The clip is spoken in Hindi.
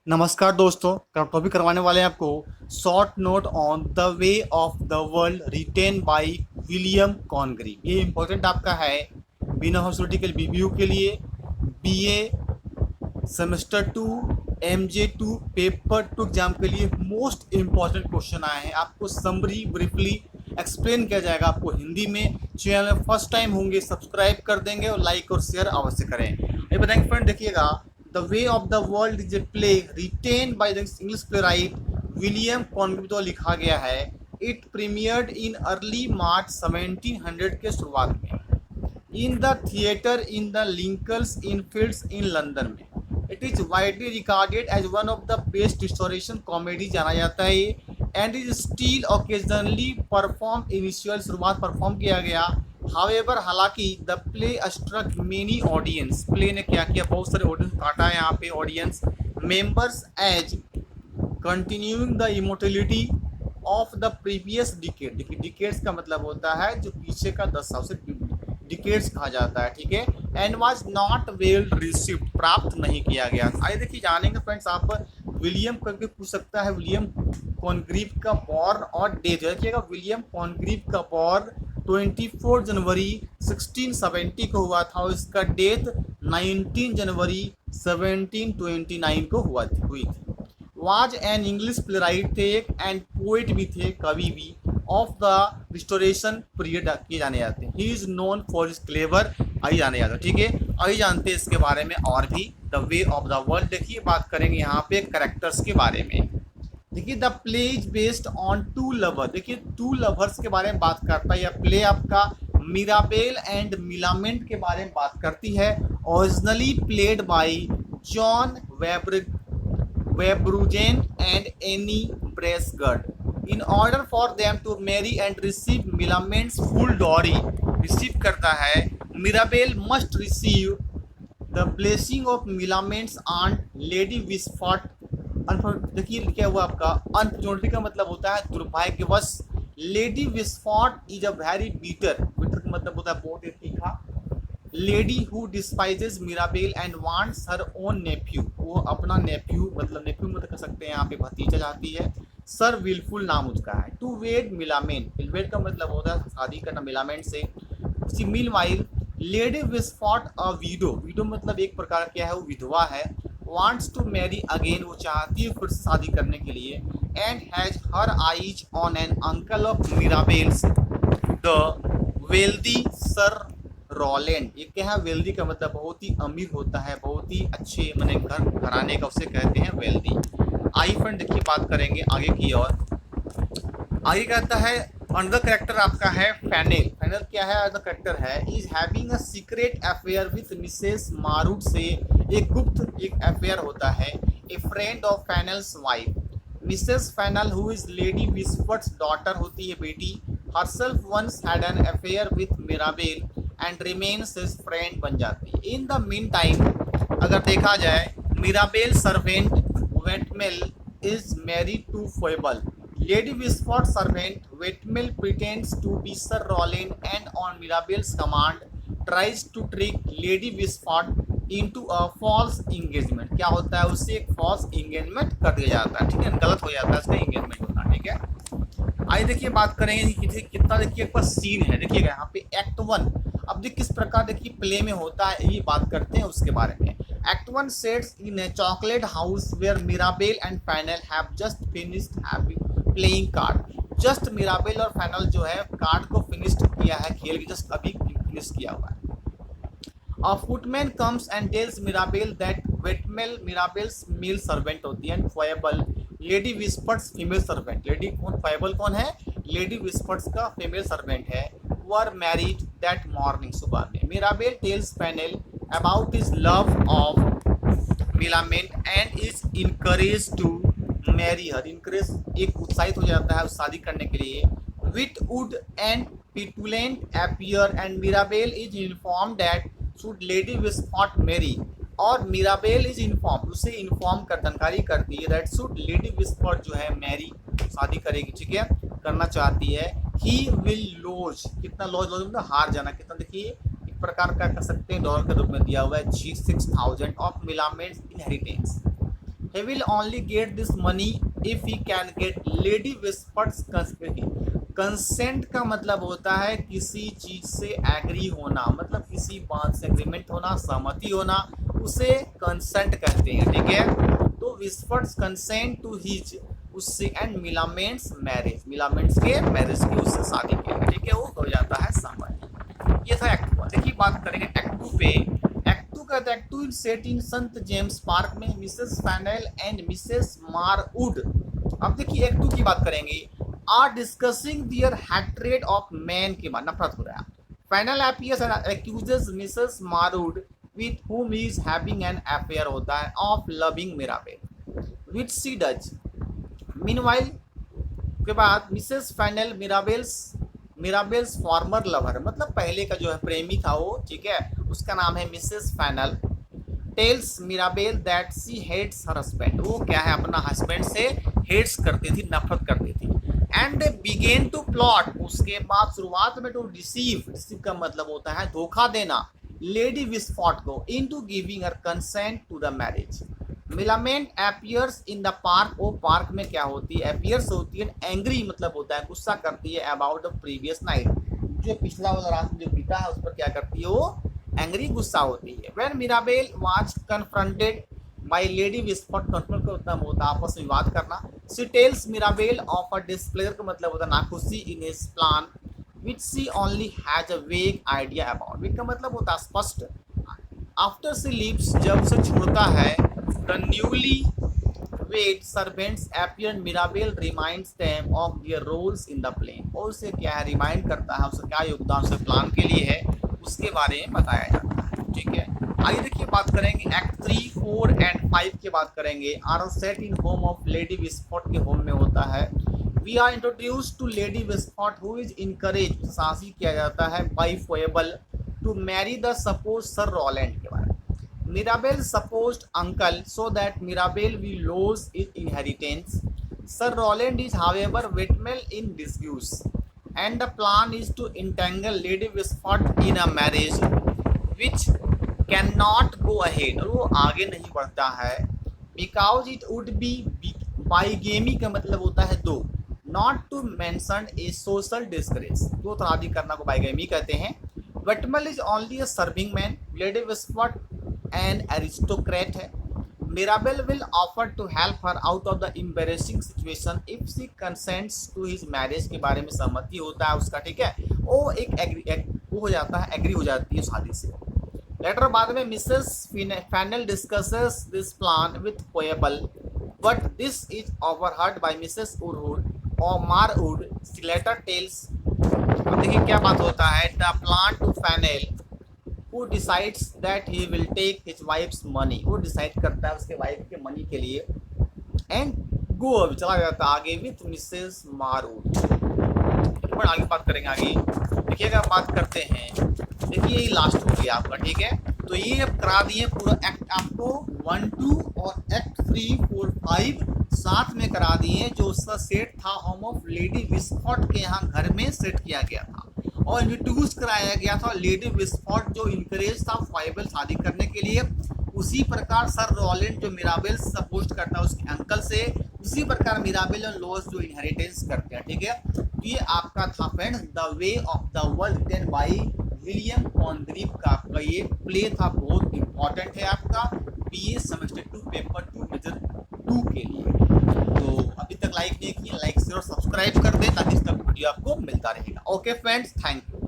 नमस्कार दोस्तों, टॉपिक करवाने वाले हैं आपको short note on the way of the world written by William Congreve. ये इम्पोर्टेंट आपका है बिना हॉस्पिटल बीबीयू के लिए, BA semester 2, MJ2 paper 2 exam के लिए मोस्ट इम्पॉर्टेंट क्वेश्चन आए हैं। आपको समरी ब्रीफली एक्सप्लेन किया जाएगा आपको हिंदी में। चैनल में फर्स्ट टाइम होंगे सब्सक्राइब कर देंगे और लाइक और शेयर अवश्य करें। ये बताएंगे फ्रेंड, देखिएगा the way of the world is a play written by the English playwright William Congreve तो लिखा गया है। It premiered in early March 1700 के शुरुआत में in the theatre in the Lincoln's Inn Fields in London में। It is widely regarded as one of the best restoration comedy जाना जाता है ये, and is still occasionally perform. Initial शुरुआत परफॉर्म किया गया। हावेवर हालांकि the play struck many audience, play ने क्या किया, बहुत सारे ऑडियंस काटा है यहाँ पे audience members as continuing the immortality of the previous decade. देखिए डिकेड्स का मतलब होता है जो पीछे का 10 साल से डिकेड्स कहा जाता है, ठीक है। And was not well received, प्राप्त नहीं किया गया। आइए देखिए जानेंगे फ्रेंड्स, आप विलियम करके पूछ सकता है विलियम कॉन्ग्रीव का बॉर्न और डेथ। देखिएगा विलियम कॉन्ग्रीव का बॉर्न 24 जनवरी 1670 को हुआ था और इसका डेथ 19 जनवरी 1729 को हुई थी। वाज एन इंग्लिश प्लेराइट थे एंड पोएट भी थे, कवि भी, ऑफ द रिस्टोरेशन पीरियड किए जाने जाते हैं। He is known for his clever, आई जाने जाते हैं, ठीक है। आई जानते हैं इसके बारे में और भी। The way of the world, देखिए बात करेंगे यहाँ पे कैरेक्टर्स के बारे में। देखिए the play is based on two lover, देखिए टू लवर्स के बारे में बात करता है यह प्ले। आपका मिराबेल एंड मिलामेंट के बारे में बात करती है। Originally played by John Verbruggen and Anne Bracegirdle. In order for them to marry and receive Milament's full dowry, receive करता है, Mirabel must receive the blessing of Milament's aunt Lady Wishfort। देखिए क्या हुआ आपका, अनफॉर्चुनेटली का मतलब होता है दुर्भाग्यवश। Lady Wishfort is a very bitter, bitter का मतलब होता है बहुत ही तीखा। Lady who despises Mirabell and wants her own nephew, वो अपना नेफ्यू मतलब नेफ्यू मतलब कर सकते हैं यहाँ पे भतीजा चाहती है। सर विलफुल नाम उसका है। टू वेड मिलामेन, वेड का मतलब होता है शादी करना मिलामेंट से। मील वाइल लेडी विस्फॉट अ वीडो, वीडो मतलब एक प्रकार क्या है, वो विधवा है। वांट्स टू मैरी अगेन, वो चाहती है फिर से शादी करने के लिए। And has her eyes on an uncle of Mirabell's the wealthy Sir Rowland. ये क्या है, वेल्दी का मतलब बहुत ही अमीर होता है, बहुत ही अच्छे मैंने घराने का उसे कहते हैं वेल्दी। आई फ्रेंड देखिए बात करेंगे आगे की ओर। आगे कहता है अनदर कैरेक्टर आपका है फैनेल। फैनेल क्या है, अनदर कैरेक्टर है, is having a secret affair with Mrs Marwood से, एक गुप्त एक अफेयर होता है। A friend of Fainall's wife, Mrs Fainall who is Lady Wishfort's daughter होती है बेटी। Herself once had an affair with Mirabell and remains his friend बन जाती है। इन द मीन टाइम अगर देखा जाए, Mirabell servant Waitwell is married to Foible. Lady Wishfort servant Waitwell pretends to be Sir Rowland and on Mirabell's command tries to trick Lady Wishfort into a false engagement. क्या होता है, उससे एक फॉल्स इंगेजमेंट कर दिया जाता है, ठीक है, गलत हो जाता है उसका इंगेजमेंट होना, ठीक है। आइए देखिए बात करेंगे कितना, देखिए एक सीन है, देखिएगा यहाँ पे एक्ट 1। अब देखिए किस प्रकार देखिए प्ले में होता है, ये बात करते हैं उसके बारे में। Act 1 sets in a chocolate house where Mirabell and Fainall have just finished playing card. Just Mirabell और फैनल जो है कार्ड को फिनिश्ड किया है, खेल के जस्ट अभी फिनिश किया हुआ है। A footman comes and tells Mirabel that Wetmel Mirabel's male servant होती है, Foible Lady Whisper's female servant। Lady कौन, Foible कौन है, Lady Whisper's का female servant है। Were married that morning, सुबह में। Mirabel tells Fennel about his love of Milament and is encouraged to marry her। Encourage एक उत्साहित हो जाता है उस शादी करने के लिए। Witwoud and petulant appear and Mirabel is informed that should Lady Wishfort marry, और मिराबेल इज इन्फॉर्म, उसे इन्फॉर्म कर जानकारी करती है दैट शुड लेडी विस्फॉट जो है मैरी शादी करेगी, ठीक है, करना चाहती है। ही विल लॉज, कितना लॉज, लॉज मतलब हार जाना, कितना देखिए एक प्रकार का कर सकते हैं डॉलर के रूप में दिया हुआ है 6,000 of Millamant's inheritance. he will only get this money if he can get Lady Whisper's consent का मतलब होता है किसी चीज से एग्री होना, मतलब किसी बात से एग्रीमेंट होना, सहमति होना, उसे कंसेंट कहते हैं, ठीक है। तो विस्पर्स कंसेंट टू हिज, उससे एंड मिलामेंट्स मैरिज, मिलामेंट्स के मैरिज की उससे शादी के लिए, ठीक है, वो हो जाता है सहमति। ये था एक्ट 1। देखिए बात करेंगे एक्ट 2 पे। एक्ट 2 कहता है act 2 set in Saint James Park में Mrs Fainall and Mrs Marwood. अब देखिए एक्ट 2 की बात करेंगे। Are discussing their hatred of man के बाद नफरत हो रहा है। Fainall appears and accuses Mrs Marwood with whom he is having an affair होता है of loving Mirabell which she does. Meanwhile के बाद Mrs Fainall Mirabell's former lover, मतलब पहले का जो है प्रेमी था वो, ठीक है, उसका नाम है Mrs Fainall, tells Mirabell that she hates her husband, वो क्या है अपना हस्बैंड से हेट्स करती थी, नफरत करती थी। And they begin to plot, उसके बाद शुरुआत में टू रिसीव का मतलब होता है धोखा देना, लेडी विस्फॉट को into giving her consent to the marriage. Millamant appears in the park, वो पार्क में क्या होती है, अपीयर्स होती है, एंग्री मतलब होता है गुस्सा करती है, अबाउट द प्रीवियस नाइट, जो पिछला वाला रात जो बीता है उस पर क्या करती है वो एंग्री गुस्सा होती है। When Mirabell was confronted by Lady Wishfort, confront का मतलब होता है आपस में विवाद करना, she tells Mirabell of a displeasure का मतलब होता है नाखुशी in his plan which she only has a vague idea about, वेग का मतलब होता है स्पष्ट। आफ्टर सी लीव्स, जब से छोड़ता है, the newly wed servants appear, Mirabell reminds them of their roles in the plan, और उसे क्या है रिमाइंड करता है उसका क्या योगदान से प्लान के लिए है उसके बारे में बताया जाता है, ठीक है। आइए देखिए बात करेंगे एक्ट 3, 4 एंड 5 की बात करेंगे। Are set in home of Lady Wishfort के होम में होता है। We are introduce to Lady Wishfort who is encourage, शासित किया जाता है by Foible to marry the suppose Sir Rowland के बारे में। Mirabell supposed uncle so that Mirabell will lose his inheritance. Sir Rowland is however Waitwell in disguise and the plan is to entangle Lady Whisfort in a marriage which cannot go ahead, और वो आगे नहीं बढ़ता है, because it would be bigamy का मतलब होता है दो, not to mention a social disgrace, दो तरादी करना को bigamy कहते हैं। Whitmel is only a serving man, Lady Whisfort an aristocrat है। Mirabel will offer to help her out of the embarrassing situation if she consents to his marriage, के बारे में सहमति होता है उसका, ठीक है, वो वो हो जाता है, एग्री हो जाती है शादी से। लेटर बाद में Mrs Fainall discusses this plan with Foible but this is overheard by Mrs Marwood और मारवुड। लेटर टेल्स, अब देखिए क्या बात होता है, the plan to Fainall who decides that he will take his wife's money, वो डिसाइड करता है उसके वाइफ के मनी के लिए, एंड गो चला जाता है आगे विथ मिसेस मारवुड। पर आगे बात करेंगे, आगे देखिएगा बात करते हैं। देखिए ये लास्ट हो गया आपका, ठीक है, तो ये अब करा दिए पूरा एक्ट आपको 1, 2 और एक्ट 3, 4, 5 साथ में करा दिए। जो उसका सेट था होम ऑफ लेडी विस्फॉट के यहाँ घर में सेट किया गया था और इंट्रोड्यूस कराया गया था लेडी विस्फॉट जो इनकरेज था फाइबल शादी करने के लिए। उसी प्रकार सर रॉलैंड जो मिराबेल सपोज करता है उसके अंकल से, उसी प्रकार मिराबेल और लोस जो इनहेरिटेंस करते हैं, ठीक है। तो ये आपका था friends the way of the world written by William Congreve का आपका ये प्ले था, बहुत इंपॉर्टेंट है आपका बीए सेमेस्टर 2 पेपर 2 मेजर 2 के लिए। तो अभी तक लाइक नहीं किए, लाइक शेयर और सब्सक्राइब कर दें ताकि इसका वीडियो आपको मिलता रहेगा। Okay friends, thank you.